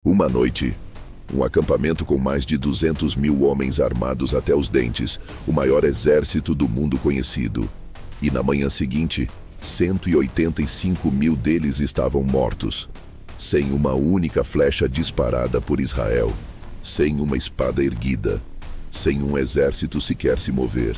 Uma noite, um acampamento com mais de 200 mil homens armados até os dentes, o maior exército do mundo conhecido. E na manhã seguinte, 185 mil deles estavam mortos, sem uma única flecha disparada por Israel, sem uma espada erguida, sem um exército sequer se mover.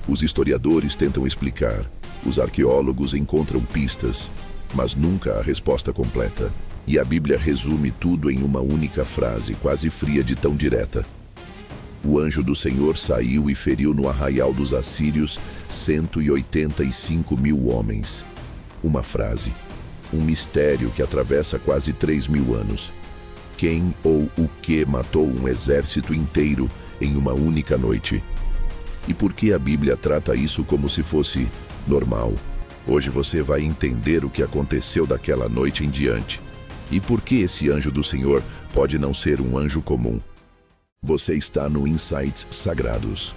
Os historiadores tentam explicar, os arqueólogos encontram pistas, mas nunca a resposta completa. E a Bíblia resume tudo em uma única frase, quase fria de tão direta. O anjo do Senhor saiu e feriu no arraial dos assírios 185 mil homens. Uma frase, um mistério que atravessa quase 3.000 anos. Quem ou o que matou um exército inteiro em uma única noite? E por que a Bíblia trata isso como se fosse normal? Hoje você vai entender o que aconteceu daquela noite em diante. E por que esse anjo do Senhor pode não ser um anjo comum? Você está no Insights Sagrados.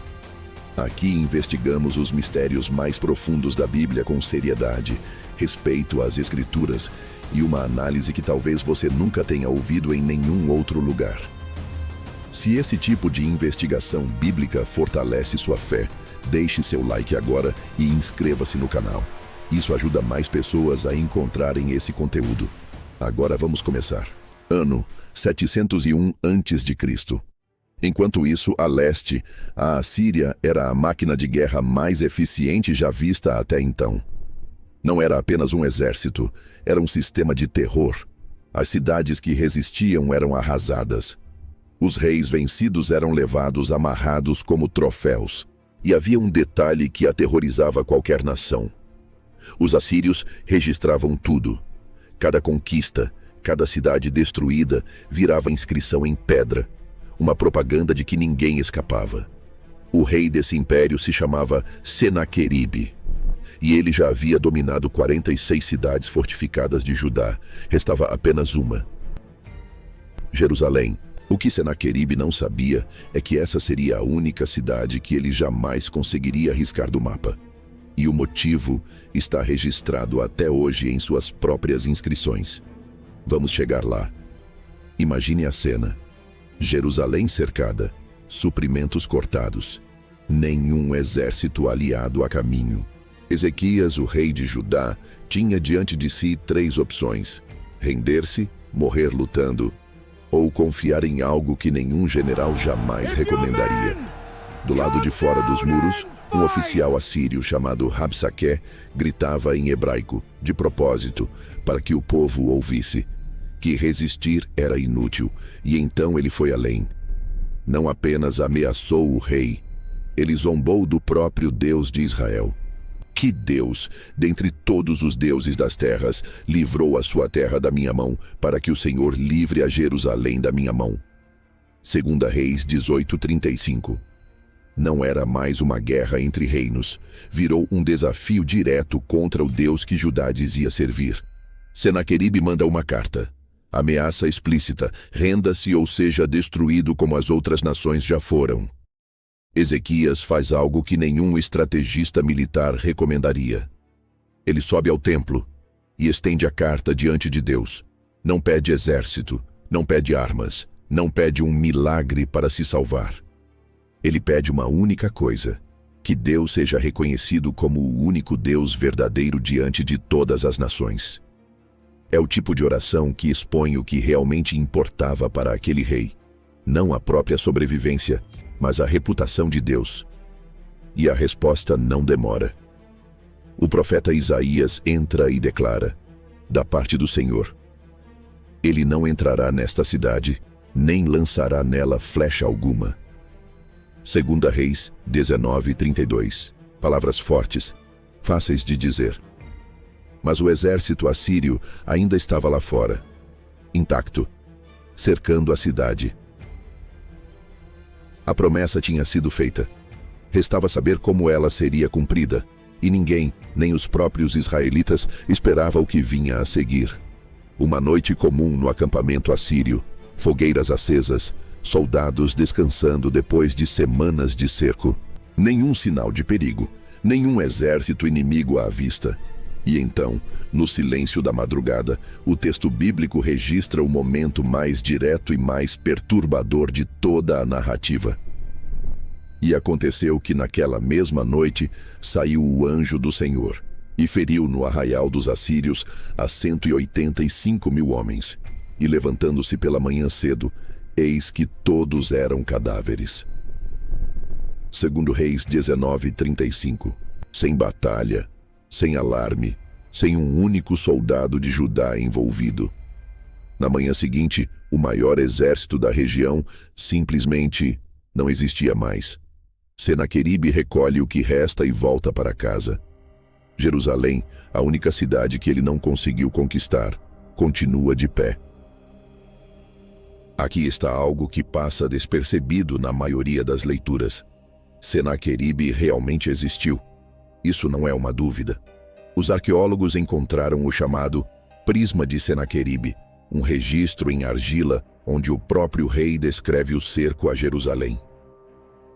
Aqui investigamos os mistérios mais profundos da Bíblia com seriedade, respeito às Escrituras e uma análise que talvez você nunca tenha ouvido em nenhum outro lugar. Se esse tipo de investigação bíblica fortalece sua fé, deixe seu like agora e inscreva-se no canal. Isso ajuda mais pessoas a encontrarem esse conteúdo. Agora vamos começar. Ano 701 a.C. Enquanto isso, a leste, a Assíria era a máquina de guerra mais eficiente já vista até então. Não era apenas um exército, era um sistema de terror. As cidades que resistiam eram arrasadas. Os reis vencidos eram levados amarrados como troféus. E havia um detalhe que aterrorizava qualquer nação. Os assírios registravam tudo. Cada conquista, cada cidade destruída virava inscrição em pedra, uma propaganda de que ninguém escapava. O rei desse império se chamava Senaqueribe, e ele já havia dominado 46 cidades fortificadas de Judá. Restava apenas uma: Jerusalém. O que Senaqueribe não sabia é que essa seria a única cidade que ele jamais conseguiria riscar do mapa. E o motivo está registrado até hoje em suas próprias inscrições. Vamos chegar lá. Imagine a cena. Jerusalém cercada, suprimentos cortados, nenhum exército aliado a caminho. Ezequias, o rei de Judá, tinha diante de si 3 opções: render-se, morrer lutando, ou confiar em algo que nenhum general jamais recomendaria. Do lado de fora dos muros, um oficial assírio chamado Rabsaqué gritava em hebraico, de propósito, para que o povo ouvisse, que resistir era inútil, e então ele foi além. Não apenas ameaçou o rei, ele zombou do próprio Deus de Israel. Que Deus, dentre todos os deuses das terras, livrou a sua terra da minha mão, para que o Senhor livre a Jerusalém da minha mão? 2 Reis 18:35. Não era mais uma guerra entre reinos, virou um desafio direto contra o Deus que Judá dizia servir. Senaqueribe manda uma carta. Ameaça explícita: renda-se ou seja destruído como as outras nações já foram. Ezequias faz algo que nenhum estrategista militar recomendaria. Ele sobe ao templo e estende a carta diante de Deus. Não pede exército, não pede armas, não pede um milagre para se salvar. Ele pede uma única coisa: que Deus seja reconhecido como o único Deus verdadeiro diante de todas as nações. É o tipo de oração que expõe o que realmente importava para aquele rei. Não a própria sobrevivência, mas a reputação de Deus. E a resposta não demora. O profeta Isaías entra e declara, da parte do Senhor: ele não entrará nesta cidade, nem lançará nela flecha alguma. 2 Reis 19:32. Palavras fortes, fáceis de dizer. Mas o exército assírio ainda estava lá fora, intacto, cercando a cidade. A promessa tinha sido feita. Restava saber como ela seria cumprida, e ninguém, nem os próprios israelitas, esperava o que vinha a seguir. Uma noite comum no acampamento assírio, fogueiras acesas, soldados descansando depois de semanas de cerco. Nenhum sinal de perigo, nenhum exército inimigo à vista. E então, no silêncio da madrugada, o texto bíblico registra o momento mais direto e mais perturbador de toda a narrativa. E aconteceu que naquela mesma noite saiu o anjo do Senhor e feriu no arraial dos assírios a 185.000 homens. E levantando-se pela manhã cedo, eis que todos eram cadáveres. 2 Reis 19:35. Sem batalha, sem alarme, sem um único soldado de Judá envolvido. Na manhã seguinte, o maior exército da região simplesmente não existia mais. Senaqueribe recolhe o que resta e volta para casa. Jerusalém, a única cidade que ele não conseguiu conquistar, continua de pé. Aqui está algo que passa despercebido na maioria das leituras. Senaqueribe realmente existiu. Isso não é uma dúvida. Os arqueólogos encontraram o chamado Prisma de Senaqueribe, um registro em argila onde o próprio rei descreve o cerco a Jerusalém.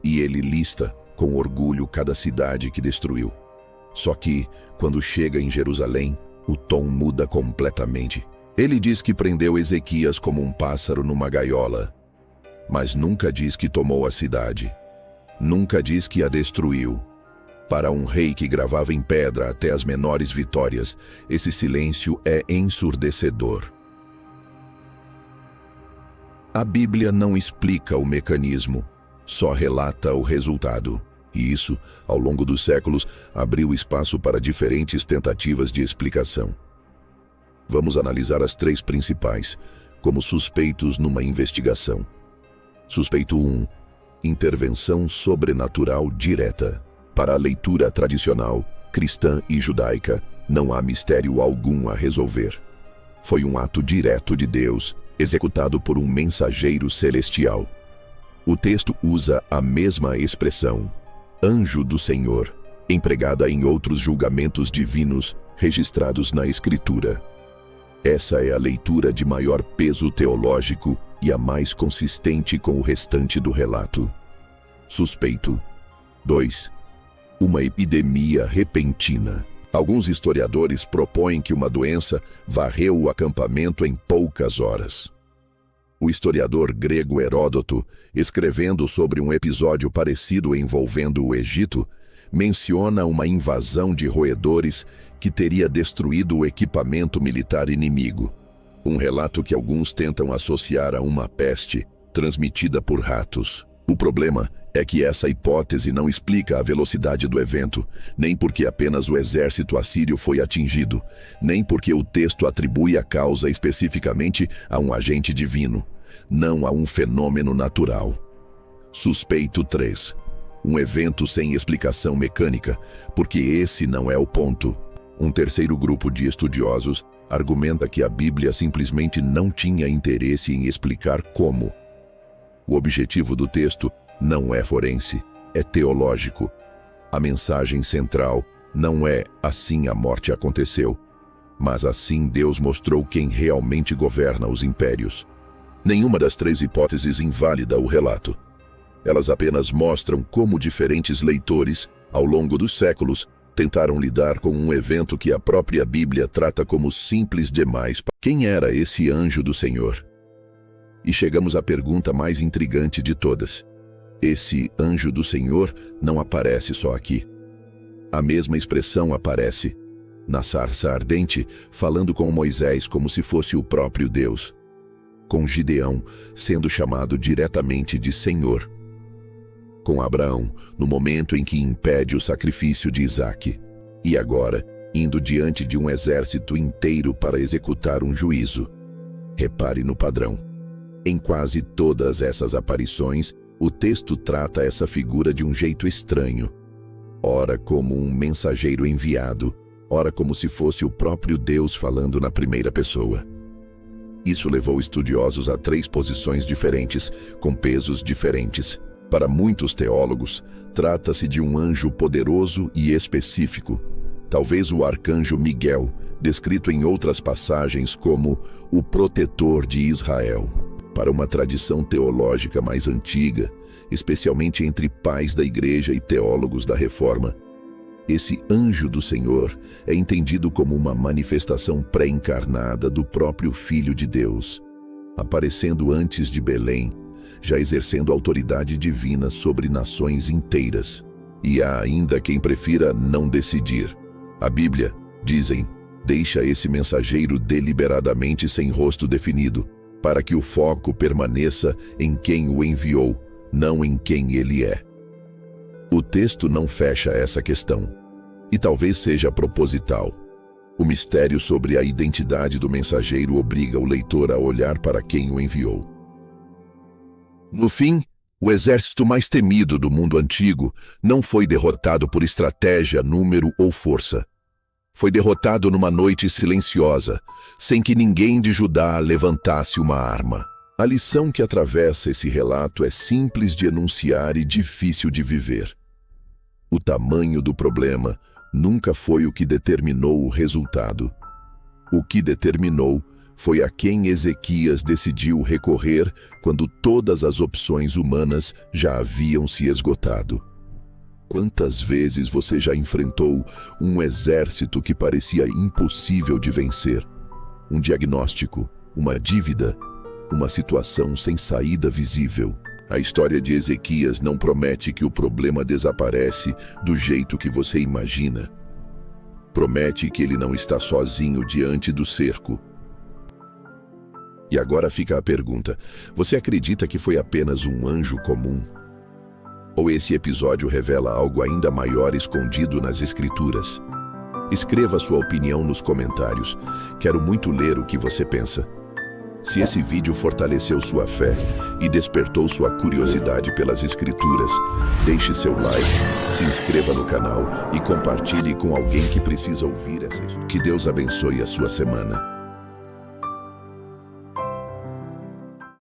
E ele lista, com orgulho, cada cidade que destruiu. Só que, quando chega em Jerusalém, o tom muda completamente. Ele diz que prendeu Ezequias como um pássaro numa gaiola, mas nunca diz que tomou a cidade. Nunca diz que a destruiu. Para um rei que gravava em pedra até as menores vitórias, esse silêncio é ensurdecedor. A Bíblia não explica o mecanismo, só relata o resultado. E isso, ao longo dos séculos, abriu espaço para diferentes tentativas de explicação. Vamos analisar as três principais, como suspeitos numa investigação. Suspeito 1. Intervenção sobrenatural direta. Para a leitura tradicional, cristã e judaica, não há mistério algum a resolver. Foi um ato direto de Deus, executado por um mensageiro celestial. O texto usa a mesma expressão, anjo do Senhor, empregada em outros julgamentos divinos registrados na Escritura. Essa é a leitura de maior peso teológico e a mais consistente com o restante do relato. Suspeito 2. Uma epidemia repentina. Alguns historiadores propõem que uma doença varreu o acampamento em poucas horas. O historiador grego Heródoto, escrevendo sobre um episódio parecido envolvendo o Egito, menciona uma invasão de roedores que teria destruído o equipamento militar inimigo. Um relato que alguns tentam associar a uma peste transmitida por ratos. O problema é que essa hipótese não explica a velocidade do evento, nem porque apenas o exército assírio foi atingido, nem porque o texto atribui a causa especificamente a um agente divino, não a um fenômeno natural. Suspeito 3. Um evento sem explicação mecânica, porque esse não é o ponto. Um terceiro grupo de estudiosos argumenta que a Bíblia simplesmente não tinha interesse em explicar como. O objetivo do texto não é forense, é teológico. A mensagem central não é assim a morte aconteceu, mas assim Deus mostrou quem realmente governa os impérios. Nenhuma das três hipóteses invalida o relato. Elas apenas mostram como diferentes leitores, ao longo dos séculos, tentaram lidar com um evento que a própria Bíblia trata como simples demais. Quem era esse anjo do Senhor? E chegamos à pergunta mais intrigante de todas. Esse anjo do Senhor não aparece só aqui. A mesma expressão aparece na sarça ardente, falando com Moisés como se fosse o próprio Deus. Com Gideão, sendo chamado diretamente de Senhor. Com Abraão, no momento em que impede o sacrifício de Isaque. E agora, indo diante de um exército inteiro para executar um juízo. Repare no padrão. Em quase todas essas aparições, o texto trata essa figura de um jeito estranho. Ora como um mensageiro enviado, ora como se fosse o próprio Deus falando na primeira pessoa. Isso levou estudiosos a três posições diferentes, com pesos diferentes. Para muitos teólogos, trata-se de um anjo poderoso e específico, talvez o arcanjo Miguel, descrito em outras passagens como o protetor de Israel. Para uma tradição teológica mais antiga, especialmente entre pais da Igreja e teólogos da Reforma, Esse anjo do Senhor é entendido como uma manifestação pré-encarnada do próprio Filho de Deus, aparecendo antes de Belém, já exercendo autoridade divina sobre nações inteiras. E há ainda quem prefira não decidir. A Bíblia, dizem, deixa esse mensageiro deliberadamente sem rosto definido, para que o foco permaneça em quem o enviou, não em quem ele é. O texto não fecha essa questão, e talvez seja proposital. O mistério sobre a identidade do mensageiro obriga o leitor a olhar para quem o enviou. No fim, o exército mais temido do mundo antigo não foi derrotado por estratégia, número ou força. Foi derrotado numa noite silenciosa, sem que ninguém de Judá levantasse uma arma. A lição que atravessa esse relato é simples de enunciar e difícil de viver. O tamanho do problema nunca foi o que determinou o resultado. O que determinou foi a quem Ezequias decidiu recorrer quando todas as opções humanas já haviam se esgotado. Quantas vezes você já enfrentou um exército que parecia impossível de vencer? Um diagnóstico, uma dívida, uma situação sem saída visível. A história de Ezequias não promete que o problema desaparece do jeito que você imagina. Promete que ele não está sozinho diante do cerco. E agora fica a pergunta: você acredita que foi apenas um anjo comum? Ou esse episódio revela algo ainda maior escondido nas Escrituras? Escreva sua opinião nos comentários. Quero muito ler o que você pensa. Se esse vídeo fortaleceu sua fé e despertou sua curiosidade pelas Escrituras, deixe seu like, se inscreva no canal e compartilhe com alguém que precisa ouvir essa história. Que Deus abençoe a sua semana.